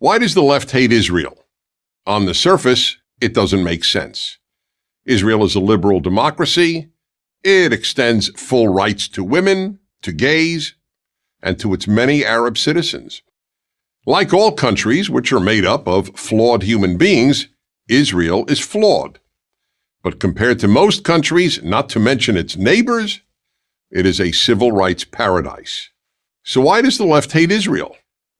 Why does the left hate Israel? On the surface, it doesn't make sense. Israel is a liberal democracy. It extends full rights to women, to gays, and to its many Arab citizens. Like all countries, which are made up of flawed human beings, Israel is flawed. But compared to most countries, not to mention its neighbors, it is a civil rights paradise. So why does the left hate Israel?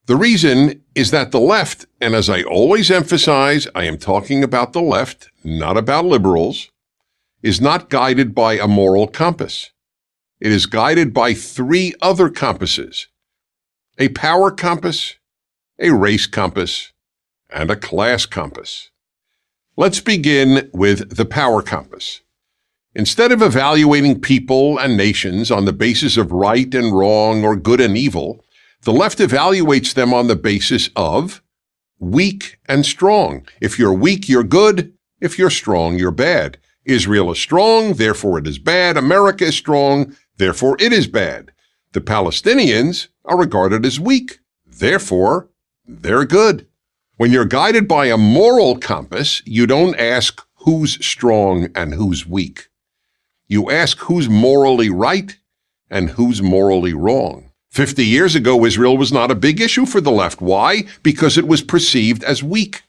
The reason is that the left, and as I always emphasize, I am talking about the left, not about liberals, is not guided by a moral compass. It is guided by three other compasses: a power compass, a race compass, and a class compass. Let's begin with the power compass. Instead of evaluating people and nations on the basis of right and wrong or good and evil, the left evaluates them on the basis of weak and strong. If you're weak, you're good. If you're strong, you're bad. Israel is strong, therefore it is bad. America is strong, therefore it is bad. The Palestinians are regarded as weak, therefore they're good. When you're guided by a moral compass, you don't ask who's strong and who's weak. You ask who's morally right and who's morally wrong. 50 years ago, Israel was not a big issue for the left. Why? Because it was perceived as weak.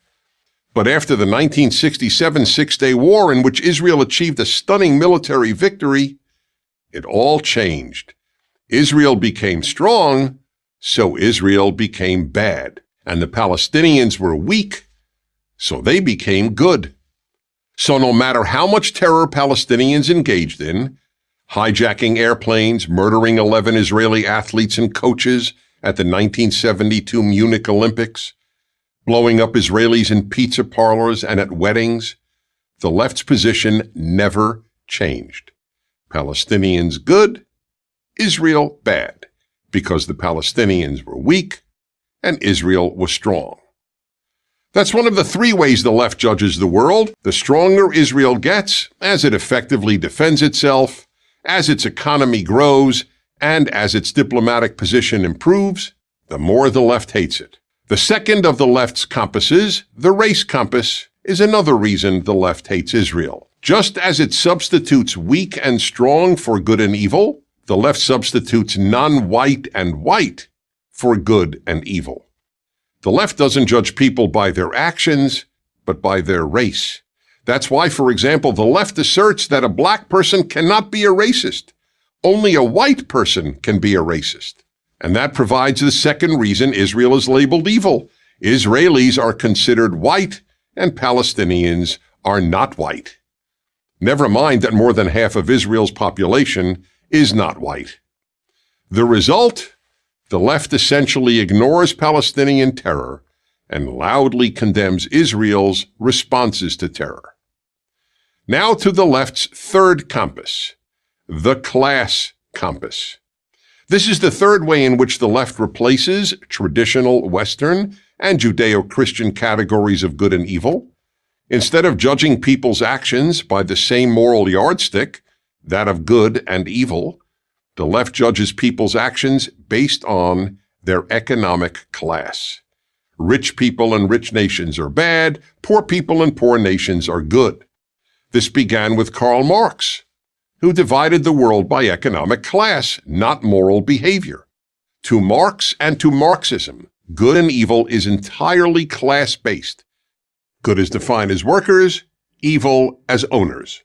But after the 1967 Six-Day War, in which Israel achieved a stunning military victory, it all changed. Israel became strong, so Israel became bad. And the Palestinians were weak, so they became good. So no matter how much terror Palestinians engaged in, hijacking airplanes, murdering 11 Israeli athletes and coaches at the 1972 Munich Olympics, blowing up Israelis in pizza parlors and at weddings, the left's position never changed. Palestinians good, Israel bad, because the Palestinians were weak and Israel was strong. That's one of the three ways the left judges the world. The stronger Israel gets, as it effectively defends itself, as its economy grows, and as its diplomatic position improves, the more the left hates it. The second of the left's compasses, the race compass, is another reason the left hates Israel. Just as it substitutes weak and strong for good and evil, the left substitutes non-white and white for good and evil. The left doesn't judge people by their actions, but by their race. That's why, for example, the left asserts that a black person cannot be a racist. Only a white person can be a racist. And that provides the second reason Israel is labeled evil. Israelis are considered white, and Palestinians are not white. Never mind that more than half of Israel's population is not white. The result? The left essentially ignores Palestinian terror and loudly condemns Israel's responses to terror. Now to the left's third compass, the class compass. This is the third way in which the left replaces traditional Western and Judeo-Christian categories of good and evil. Instead of judging people's actions by the same moral yardstick, that of good and evil, the left judges people's actions based on their economic class. Rich people and rich nations are bad, poor people and poor nations are good. This began with Karl Marx, who divided the world by economic class, not moral behavior. To Marx and to Marxism, good and evil is entirely class-based. Good is defined as workers, evil as owners.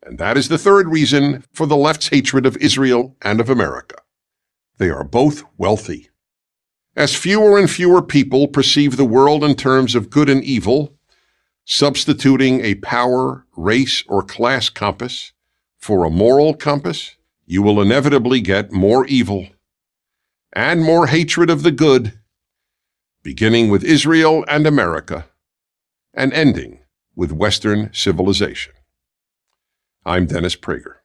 And that is the third reason for the left's hatred of Israel and of America. They are both wealthy. As fewer and fewer people perceive the world in terms of good and evil, substituting a power, race, or class compass for a moral compass, you will inevitably get more evil and more hatred of the good, beginning with Israel and America and ending with Western civilization. I'm Dennis Prager.